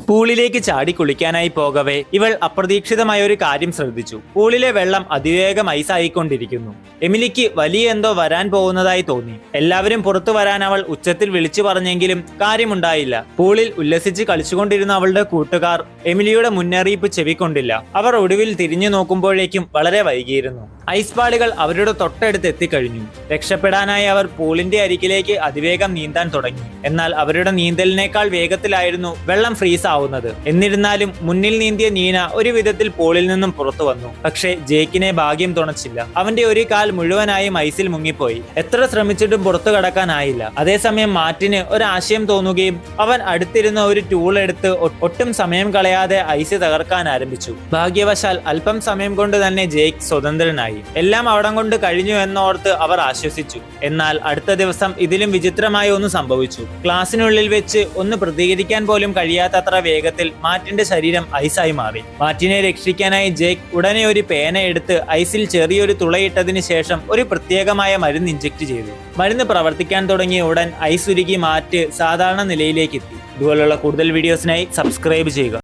പൂളിലേക്ക് ചാടി കുളിക്കാനായി പോകവേ ഇവൾ അപ്രതീക്ഷിതമായ ഒരു കാര്യം ശ്രദ്ധിച്ചു. പൂളിലെ വെള്ളം അതിവേഗം ഐസായിക്കൊണ്ടിരിക്കുന്നു. എമിലിക്ക് വലിയ എന്തോ വരാൻ പോകുന്നതായി തോന്നി. എല്ലാവരും പുറത്തു വരാൻ അവൾ ഉച്ചത്തിൽ വിളിച്ചു പറഞ്ഞെങ്കിലും കാര്യമുണ്ടായില്ല. പൂളിൽ ഉല്ലസിച്ച് കളിച്ചുകൊണ്ടിരുന്ന അവളുടെ കൂട്ടുകാർ എമിലിയുടെ മുന്നറിയിപ്പ് ചെവിക്കൊണ്ടില്ല. അവർ ഒടുവിൽ തിരിഞ്ഞു നോക്കുമ്പോഴേക്കും വളരെ വൈകിയിരുന്നു. ഐസ് പാളികൾ അവരുടെ തൊട്ടടുത്ത് എത്തിക്കഴിഞ്ഞു. രക്ഷപ്പെടാനായി അവർ പൂളിന്റെ അരികിലേക്ക് അതിവേഗം നീന്താൻ തുടങ്ങി. എന്നാൽ അവരുടെ നീന്തലിനേക്കാൾ വേഗത്തിലായിരുന്നു വെള്ളം ഫ്രീസ് ആവുന്നത്. എന്നിരുന്നാലും മുന്നിൽ നീന്തിയ നീന ഒരു വിധത്തിൽ പൂളിൽ നിന്നും പുറത്തു വന്നു. പക്ഷേ ജേക്കിനെ ഭാഗ്യം തുണച്ചില്ല. അവന്റെ ഒരു കാൽ മുഴുവനായും ഐസിൽ മുങ്ങിപ്പോയി. എത്ര ശ്രമിച്ചിട്ടും പുറത്തു കടക്കാനായില്ല. അതേസമയം മാറ്റിന് ഒരാശയം തോന്നുകയും അവൻ അടുത്തിരുന്ന ഒരു ടൂൾ എടുത്ത് ഒട്ടും സമയം കളയാതെ ഐസ് തകർക്കാൻ ആരംഭിച്ചു. ഭാഗ്യവശാൽ അല്പം സമയം കൊണ്ട് തന്നെ ജേക്ക് സ്വതന്ത്രനായി. എല്ലാം അവിടം കൊണ്ട് കഴിഞ്ഞു എന്നോർത്ത് അവർ ആശ്വസിച്ചു. എന്നാൽ അടുത്ത ദിവസം ഇതിലും വിചിത്രമായ ഒന്ന് സംഭവിച്ചു. ക്ലാസ്സിനുള്ളിൽ വെച്ച് ഒന്ന് പ്രതികരിക്കാൻ പോലും കഴിയാത്തത്ര വേഗത്തിൽ മാറ്റിന്റെ ശരീരം ഐസായി മാറി. മാറ്റിനെ രക്ഷിക്കാനായി ജേക്ക് ഉടനെ ഒരു പേന എടുത്ത് ഐസിൽ ചെറിയൊരു തുളയിട്ടതിന് ശേഷം ഒരു പ്രത്യേകമായ മരുന്ന് ഇഞ്ചക്ട് ചെയ്തു. മരുന്ന് പ്രവർത്തിക്കാൻ തുടങ്ങിയ ഉടൻ ഐസ് ഉരുകി മാറ്റ് സാധാരണ നിലയിലേക്ക് എത്തി. ഇതുപോലുള്ള കൂടുതൽ വീഡിയോസിനായി സബ്സ്ക്രൈബ് ചെയ്യുക.